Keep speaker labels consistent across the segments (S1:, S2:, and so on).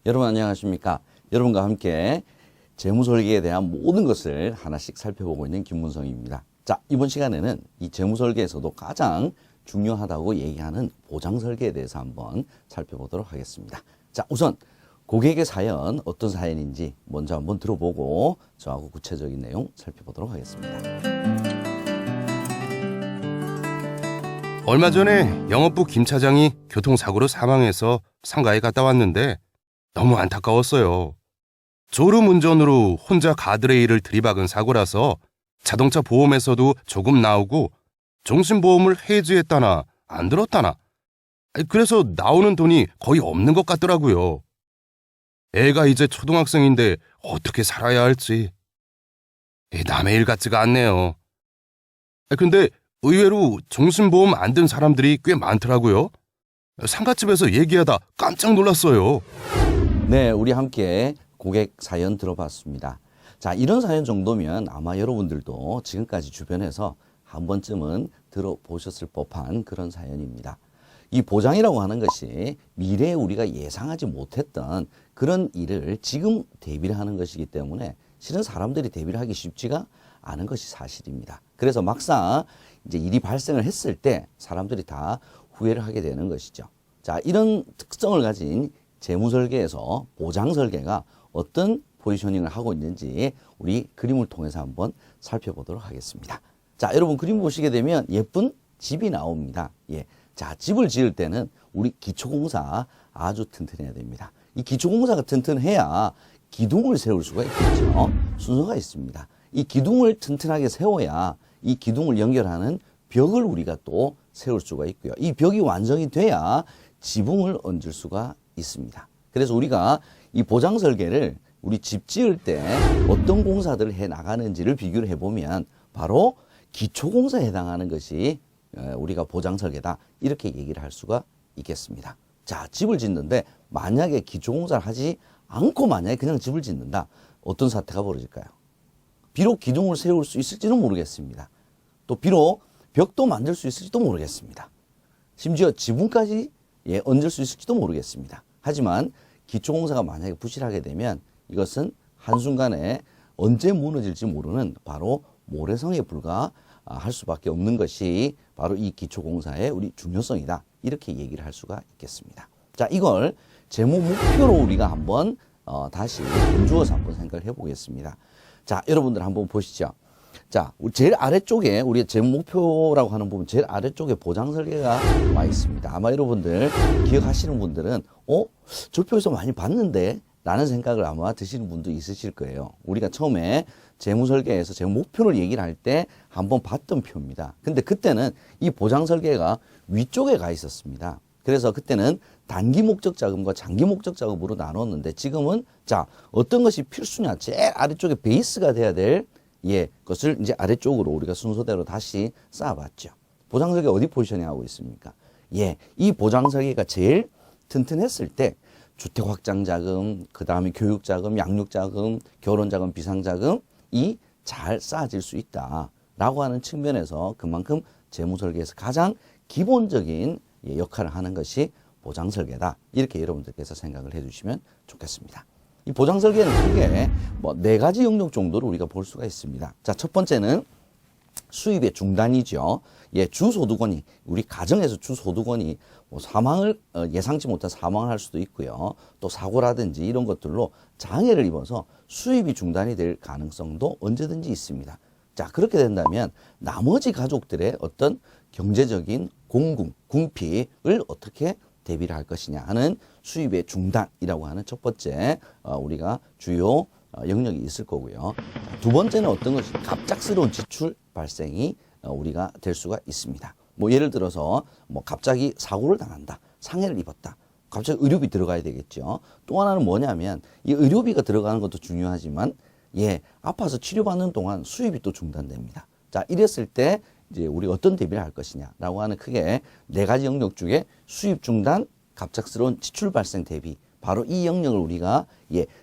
S1: 여러분 안녕하십니까? 여러분과 함께 재무설계에 대한 모든 것을 하나씩 살펴보고 있는 김문성입니다. 자, 이번 시간에는 이 재무설계에서도 가장 중요하다고 얘기하는 보장설계에 대해서 한번 살펴보도록 하겠습니다. 자, 우선 고객의 사연, 어떤 사연인지 먼저 한번 들어보고 저하고 구체적인 내용 살펴보도록 하겠습니다.
S2: 얼마 전에 영업부 김 차장이 교통사고로 사망해서 상가에 갔다 왔는데 너무 안타까웠어요. 졸음운전으로 혼자 가드레일을 들이박은 사고라서 자동차 보험에서도 조금 나오고 종신보험을 해지했다나 안 들었다나 그래서 나오는 돈이 거의 없는 것 같더라고요. 애가 이제 초등학생인데 어떻게 살아야 할지 남의 일 같지가 않네요. 근데 의외로 종신보험 안 든 사람들이 꽤 많더라고요. 상가집에서 얘기하다 깜짝 놀랐어요.
S1: 네, 우리 함께 고객 사연 들어봤습니다. 자, 이런 사연 정도면 아마 여러분들도 지금까지 주변에서 한 번쯤은 들어보셨을 법한 그런 사연입니다. 이 보장이라고 하는 것이 미래에 우리가 예상하지 못했던 그런 일을 지금 대비를 하는 것이기 때문에 실은 사람들이 대비를 하기 쉽지가 않은 것이 사실입니다. 그래서 막상 이제 일이 발생을 했을 때 사람들이 다 후회를 하게 되는 것이죠. 자, 이런 특성을 가진 재무설계에서 보장설계가 어떤 포지셔닝을 하고 있는지 우리 그림을 통해서 한번 살펴보도록 하겠습니다. 자, 여러분 그림 보시게 되면 예쁜 집이 나옵니다. 예. 자, 집을 지을 때는 우리 기초공사 아주 튼튼해야 됩니다. 이 기초공사가 튼튼해야 기둥을 세울 수가 있겠죠. 순서가 있습니다. 이 기둥을 튼튼하게 세워야 이 기둥을 연결하는 벽을 우리가 또 세울 수가 있고요. 이 벽이 완성이 돼야 지붕을 얹을 수가 있습니다. 그래서 우리가 이 보장설계를 우리 집 지을 때 어떤 공사들을 해 나가는지를 비교를 해보면 바로 기초공사에 해당하는 것이 우리가 보장설계다 이렇게 얘기를 할 수가 있겠습니다. 자, 집을 짓는데 만약에 기초공사를 하지 않고 만약에 그냥 집을 짓는다. 어떤 사태가 벌어질까요? 비록 기둥을 세울 수 있을지는 모르겠습니다. 또 비록 벽도 만들 수 있을지도 모르겠습니다. 심지어 지붕까지 얹을 수 있을지도 모르겠습니다. 하지만 기초공사가 만약에 부실하게 되면 이것은 한순간에 언제 무너질지 모르는 바로 모래성에 불과할 수밖에 없는 것이 바로 이 기초공사의 우리 중요성이다. 이렇게 얘기를 할 수가 있겠습니다. 자, 이걸 재무 목표로 우리가 한번 다시 분주어서 한번 생각을 해보겠습니다. 자, 여러분들 한번 보시죠. 자, 제일 아래쪽에 우리가 재무 목표라고 하는 부분 제일 아래쪽에 보장설계가 와 있습니다. 아마 여러분들 기억하시는 분들은 저 표에서 많이 봤는데 라는 생각을 아마 드시는 분도 있으실 거예요. 우리가 처음에 재무설계에서 재무 목표를 얘기를 할 때 한번 봤던 표입니다. 근데 그때는 이 보장설계가 위쪽에 가 있었습니다. 그래서 그때는 단기 목적 자금과 장기 목적 자금으로 나눴는데 지금은 자, 어떤 것이 필수냐? 제일 아래쪽에 베이스가 돼야 될 것을 이제 아래쪽으로 우리가 순서대로 다시 쌓아봤죠. 보장설계 어디 포지셔닝 하고 있습니까? 이 보장설계가 제일 튼튼했을 때 주택 확장 자금, 그 다음에 교육 자금, 양육 자금, 결혼 자금, 비상 자금이 잘 쌓아질 수 있다라고 하는 측면에서 그만큼 재무설계에서 가장 기본적인 역할을 하는 것이 보장설계다. 이렇게 여러분들께서 생각을 해주시면 좋겠습니다. 이 보장설계는 크게 네 가지 영역 정도로 우리가 볼 수가 있습니다. 자, 첫 번째는 수입의 중단이죠. 주소득원이 우리 가정에서 주소득원이 사망을 예상치 못한 사망을 할 수도 있고요. 또 사고라든지 이런 것들로 장애를 입어서 수입이 중단이 될 가능성도 언제든지 있습니다. 자, 그렇게 된다면 나머지 가족들의 어떤 경제적인 궁핍을 어떻게 대비를 할 것이냐 하는 수입의 중단이라고 하는 첫 번째 우리가 주요 영역이 있을 거고요. 두 번째는 어떤 것이 갑작스러운 지출 발생이 우리가 될 수가 있습니다. 예를 들어서 갑자기 사고를 당한다, 상해를 입었다. 갑자기 의료비 들어가야 되겠죠. 또 하나는 뭐냐면 이 의료비가 들어가는 것도 중요하지만 아파서 치료받는 동안 수입이 또 중단됩니다. 자, 이랬을 때 이제 우리가 어떤 대비를 할 것이냐라고 하는 크게 네 가지 영역 중에 수입 중단, 갑작스러운 지출 발생 대비 바로 이 영역을 우리가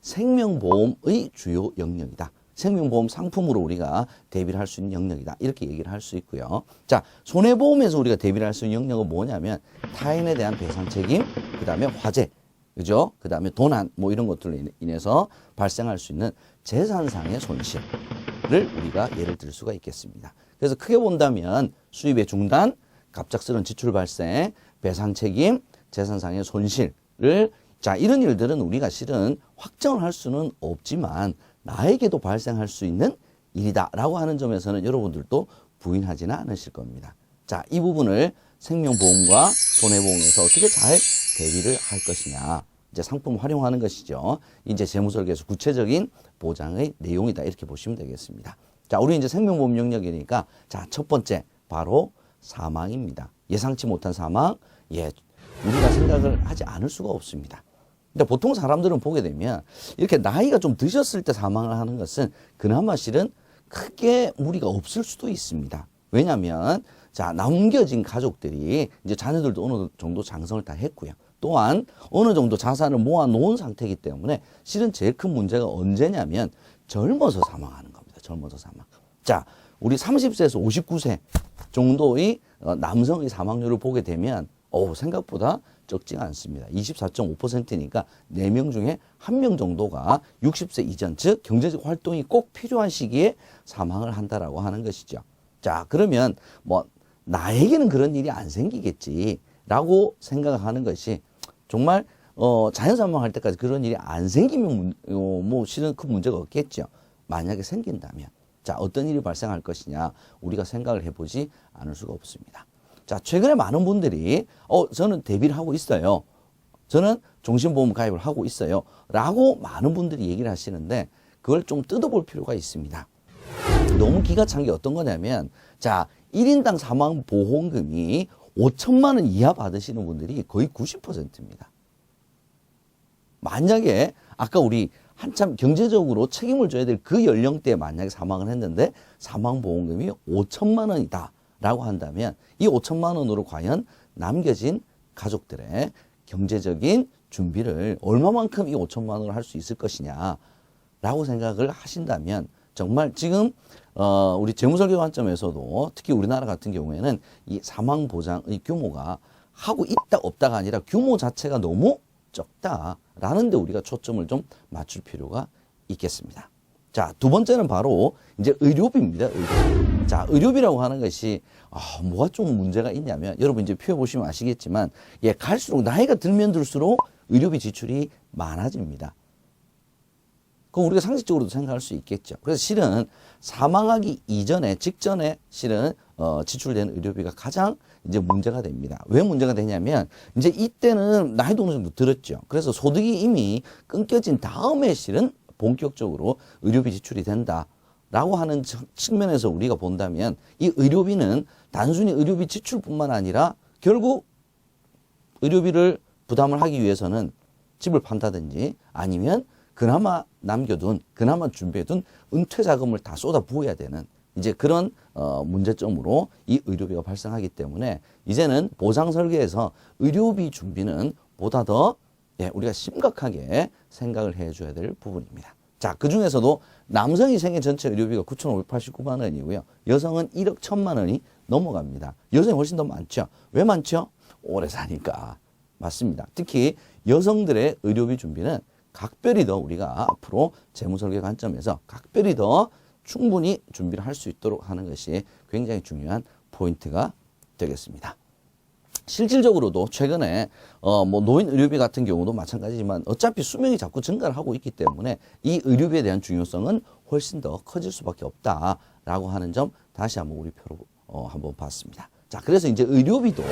S1: 생명보험의 주요 영역이다. 생명보험 상품으로 우리가 대비를 할 수 있는 영역이다. 이렇게 얘기를 할 수 있고요. 자, 손해보험에서 우리가 대비를 할 수 있는 영역은 뭐냐면 타인에 대한 배상 책임, 그 다음에 화재, 그죠? 그 다음에 도난, 뭐 이런 것들로 인해서 발생할 수 있는 재산상의 손실을 우리가 예를 들 수가 있겠습니다. 그래서 크게 본다면 수입의 중단, 갑작스러운 지출 발생, 배상 책임, 재산상의 손실을 자, 이런 일들은 우리가 실은 확정을 할 수는 없지만 나에게도 발생할 수 있는 일이다라고 하는 점에서는 여러분들도 부인하지는 않으실 겁니다. 자, 이 부분을 생명보험과 손해보험에서 어떻게 잘 대비를 할 것이냐. 이제 상품 활용하는 것이죠. 이제 재무설계에서 구체적인 보장의 내용이다. 이렇게 보시면 되겠습니다. 자, 우리 이제 생명보험 영역이니까 자, 첫 번째 바로 사망입니다. 예상치 못한 사망. 예, 우리가 생각을 하지 않을 수가 없습니다. 근데 보통 사람들은 보게 되면 이렇게 나이가 좀 드셨을 때 사망을 하는 것은 그나마 실은 크게 무리가 없을 수도 있습니다. 왜냐하면 자, 남겨진 가족들이 이제 자녀들도 어느 정도 장성을 다 했고요. 또한 어느 정도 자산을 모아 놓은 상태이기 때문에 실은 제일 큰 문제가 언제냐면 젊어서 사망하는 겁니다. 젊어서 사망. 자, 우리 30세에서 59세 정도의 남성의 사망률을 보게 되면 생각보다 적지가 않습니다. 24.5%니까 4명 중에 1명 정도가 60세 이전, 즉 경제적 활동이 꼭 필요한 시기에 사망을 한다라고 하는 것이죠. 자, 그러면 뭐 나에게는 그런 일이 안 생기겠지라고 생각하는 것이 정말 자연 사망할 때까지 그런 일이 안 생기면 뭐 실은 큰 문제가 없겠죠. 만약에 생긴다면 자, 어떤 일이 발생할 것이냐 우리가 생각을 해보지 않을 수가 없습니다. 자, 최근에 많은 분들이 저는 대비를 하고 있어요. 저는 종신보험 가입을 하고 있어요. 라고 많은 분들이 얘기를 하시는데 그걸 좀 뜯어볼 필요가 있습니다. 너무 기가 찬 게 어떤 거냐면 자, 1인당 사망보험금이 5천만 원 이하 받으시는 분들이 거의 90%입니다. 만약에 아까 우리 한참 경제적으로 책임을 져야 될 그 연령대에 만약에 사망을 했는데 사망보험금이 5천만 원이다. 라고 한다면 이 5천만 원으로 과연 남겨진 가족들의 경제적인 준비를 얼마만큼 이 5천만 원을 할 수 있을 것이냐 라고 생각을 하신다면 정말 지금 우리 재무설계 관점에서도 특히 우리나라 같은 경우에는 이 사망보장의 규모가 하고 있다 없다가 아니라 규모 자체가 너무 적다라는 데 우리가 초점을 좀 맞출 필요가 있겠습니다. 자, 두 번째는 바로 이제 의료비입니다. 의료비. 자, 의료비라고 하는 것이 뭐가 좀 문제가 있냐면 여러분 이제 표해 보시면 아시겠지만 예, 갈수록 나이가 들면 들수록 의료비 지출이 많아집니다. 그럼 우리가 상식적으로도 생각할 수 있겠죠. 그래서 실은 사망하기 이전에 직전에 실은 지출되는 의료비가 가장 이제 문제가 됩니다. 왜 문제가 되냐면 이제 이때는 나이도 어느 정도 들었죠. 그래서 소득이 이미 끊겨진 다음에 실은 본격적으로 의료비 지출이 된다라고 하는 측면에서 우리가 본다면 이 의료비는 단순히 의료비 지출뿐만 아니라 결국 의료비를 부담을 하기 위해서는 집을 판다든지 아니면 그나마 남겨둔, 그나마 준비해둔 은퇴 자금을 다 쏟아 부어야 되는 이제 그런 문제점으로 이 의료비가 발생하기 때문에 이제는 보장 설계에서 의료비 준비는 보다 더 우리가 심각하게 생각을 해줘야 될 부분입니다. 자, 그 중에서도 남성이 생애 전체 의료비가 9,589만 원이고요. 여성은 1억 1천만 원이 넘어갑니다. 여성이 훨씬 더 많죠. 왜 많죠? 오래 사니까. 맞습니다. 특히 여성들의 의료비 준비는 각별히 더 우리가 앞으로 재무설계 관점에서 각별히 더 충분히 준비를 할 수 있도록 하는 것이 굉장히 중요한 포인트가 되겠습니다. 실질적으로도 최근에 뭐 노인 의료비 같은 경우도 마찬가지지만 어차피 수명이 자꾸 증가를 하고 있기 때문에 이 의료비에 대한 중요성은 훨씬 더 커질 수밖에 없다라고 하는 점 다시 한번 우리 표로 한번 봤습니다. 자, 그래서 이제 의료비도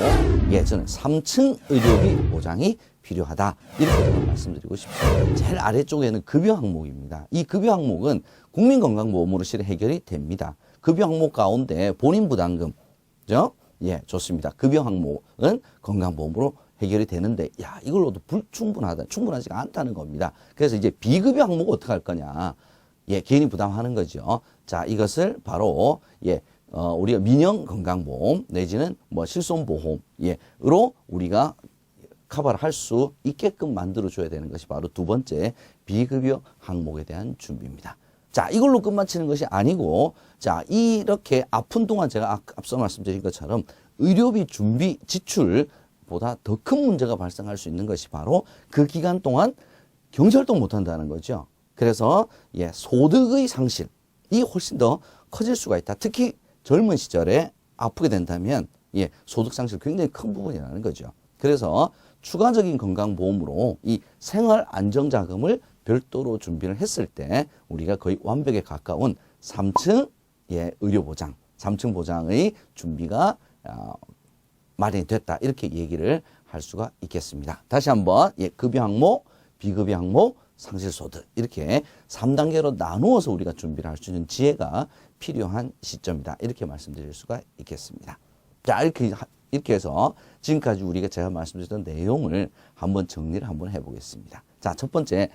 S1: 저는 3층 의료비 보장이 필요하다 이렇게 말씀드리고 싶습니다. 제일 아래쪽에는 급여 항목입니다. 이 급여 항목은 국민건강보험으로 실은 해결이 됩니다. 급여 항목 가운데 본인 부담금, 그죠? 예, 좋습니다. 급여 항목은 건강보험으로 해결이 되는데, 이걸로도 충분하지가 않다는 겁니다. 그래서 이제 비급여 항목은 어떻게 할 거냐? 개인이 부담하는 거죠. 자, 이것을 바로, 우리가 민영 건강보험 내지는 뭐 실손보험으로 우리가 커버를 할 수 있게끔 만들어줘야 되는 것이 바로 두 번째 비급여 항목에 대한 준비입니다. 자, 이걸로 끝마치는 것이 아니고, 자, 이렇게 아픈 동안 제가 앞서 말씀드린 것처럼 의료비 준비 지출 보다 더 큰 문제가 발생할 수 있는 것이 바로 그 기간 동안 경제활동 못한다는 거죠. 그래서 소득의 상실이 훨씬 더 커질 수가 있다. 특히 젊은 시절에 아프게 된다면 소득 상실 굉장히 큰 부분이라는 거죠. 그래서 추가적인 건강보험으로 이 생활안정자금을 별도로 준비를 했을 때 우리가 거의 완벽에 가까운 3층 의료보장, 3층 보장의 준비가 마련이 됐다. 이렇게 얘기를 할 수가 있겠습니다. 다시 한번 급여 항목, 비급여 항목, 상실소득 이렇게 3단계로 나누어서 우리가 준비를 할 수 있는 지혜가 필요한 시점이다. 이렇게 말씀드릴 수가 있겠습니다. 자, 이렇게 해서 지금까지 우리가 제가 말씀드렸던 내용을 한번 정리를 한번 해보겠습니다. 자, 첫 번째,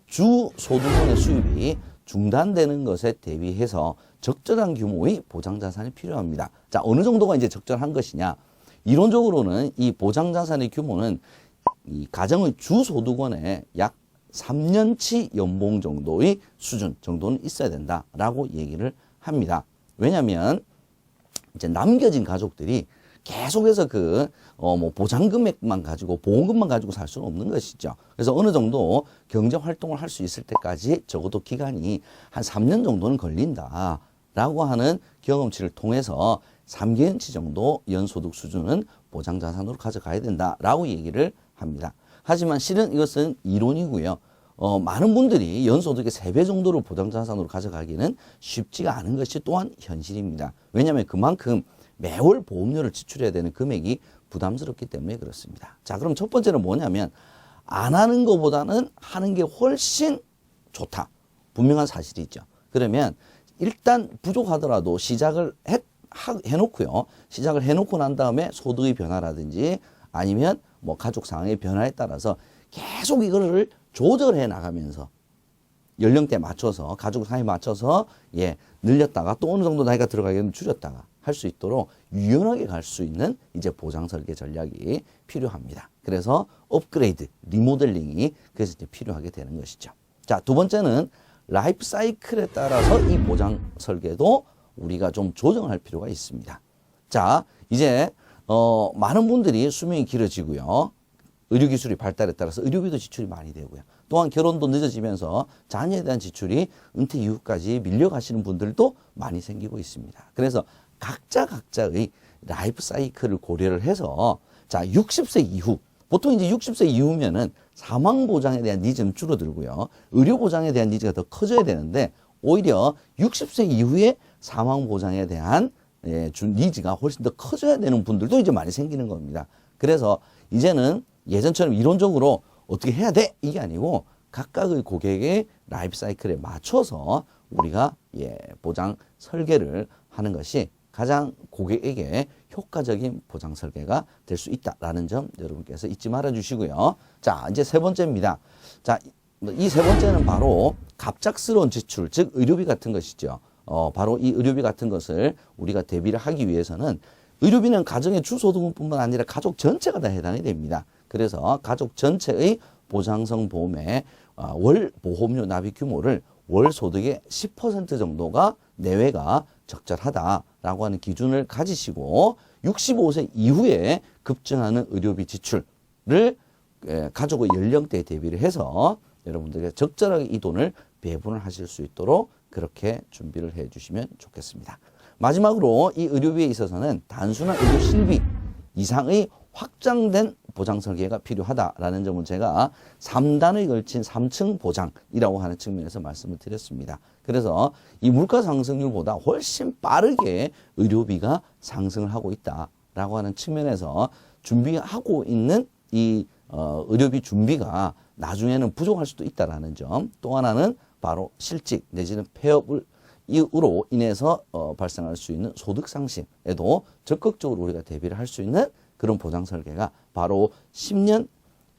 S1: 주 소득원의 수입이 중단되는 것에 대비해서 적절한 규모의 보장자산이 필요합니다. 자, 어느 정도가 이제 적절한 것이냐? 이론적으로는 이 보장자산의 규모는 이 가정의 주 소득원의 약 3년치 연봉 정도의 수준 정도는 있어야 된다라고 얘기를 합니다. 왜냐하면 이제 남겨진 가족들이 계속해서 보장 금액만 가지고 보험금만 가지고 살 수는 없는 것이죠. 그래서 어느 정도 경제 활동을 할 수 있을 때까지 적어도 기간이 한 3년 정도는 걸린다라고 하는 경험치를 통해서 3개년치 정도 연소득 수준은 보장자산으로 가져가야 된다라고 얘기를 합니다. 하지만 실은 이것은 이론이고요. 많은 분들이 연소득의 3배 정도를 보장자산으로 가져가기는 쉽지가 않은 것이 또한 현실입니다. 왜냐하면 그만큼 매월 보험료를 지출해야 되는 금액이 부담스럽기 때문에 그렇습니다. 자, 그럼 첫 번째는 뭐냐면 안 하는 것보다는 하는 게 훨씬 좋다. 분명한 사실이 있죠. 그러면 일단 부족하더라도 시작을 해놓고요. 시작을 해놓고 난 다음에 소득의 변화라든지 아니면 가족 상황의 변화에 따라서 계속 이거를 조절해 나가면서 연령대에 맞춰서 가족 상황에 맞춰서 늘렸다가 또 어느 정도 나이가 들어가게 줄였다가 할 수 있도록 유연하게 갈 수 있는 이제 보장 설계 전략이 필요합니다. 그래서 업그레이드, 리모델링이 그래서 이제 필요하게 되는 것이죠. 자, 두 번째는 라이프 사이클에 따라서 이 보장 설계도 우리가 좀 조정할 필요가 있습니다. 자, 이제 많은 분들이 수명이 길어지고요. 의료기술이 발달에 따라서 의료비도 지출이 많이 되고요. 또한 결혼도 늦어지면서 자녀에 대한 지출이 은퇴 이후까지 밀려가시는 분들도 많이 생기고 있습니다. 그래서 각자의 라이프 사이클을 고려를 해서 60세 이후, 보통 이제 60세 이후면은 사망 보장에 대한 니즈는 줄어들고요. 의료 보장에 대한 니즈가 더 커져야 되는데 오히려 60세 이후에 사망 보장에 대한 니즈가 훨씬 더 커져야 되는 분들도 이제 많이 생기는 겁니다. 그래서 이제는 예전처럼 이론적으로 어떻게 해야 돼? 이게 아니고 각각의 고객의 라이프 사이클에 맞춰서 우리가 보장 설계를 하는 것이 가장 고객에게 효과적인 보장 설계가 될 수 있다라는 점 여러분께서 잊지 말아 주시고요. 자, 이제 세 번째입니다. 자, 이 세 번째는 바로 갑작스러운 지출, 즉 의료비 같은 것이죠. 바로 이 의료비 같은 것을 우리가 대비를 하기 위해서는 의료비는 가정의 주소득뿐만 아니라 가족 전체가 다 해당이 됩니다. 그래서 가족 전체의 보장성 보험의 월 보험료 납입 규모를 월 소득의 10% 정도가 내외가 적절하다라고 하는 기준을 가지시고 65세 이후에 급증하는 의료비 지출을 가족의 연령대에 대비를 해서 여러분들에게 적절하게 이 돈을 배분을 하실 수 있도록 그렇게 준비를 해 주시면 좋겠습니다. 마지막으로 이 의료비에 있어서는 단순한 의료 실비 이상의 확장된 보장 설계가 필요하다라는 점은 제가 3단에 걸친 3층 보장이라고 하는 측면에서 말씀을 드렸습니다. 그래서 이 물가 상승률보다 훨씬 빠르게 의료비가 상승을 하고 있다라고 하는 측면에서 준비하고 있는 이 의료비 준비가 나중에는 부족할 수도 있다라는 점. 또 하나는 바로 실직 내지는 폐업을 이유로 인해서 발생할 수 있는 소득 상실에도 적극적으로 우리가 대비를 할 수 있는 그런 보장 설계가 바로 10년,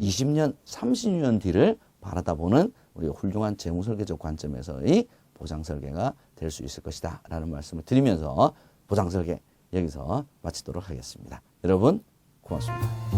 S1: 20년, 30년 뒤를 바라다 보는 우리 훌륭한 재무 설계적 관점에서의 보장 설계가 될 수 있을 것이다 라는 말씀을 드리면서 보장 설계 여기서 마치도록 하겠습니다. 여러분 고맙습니다.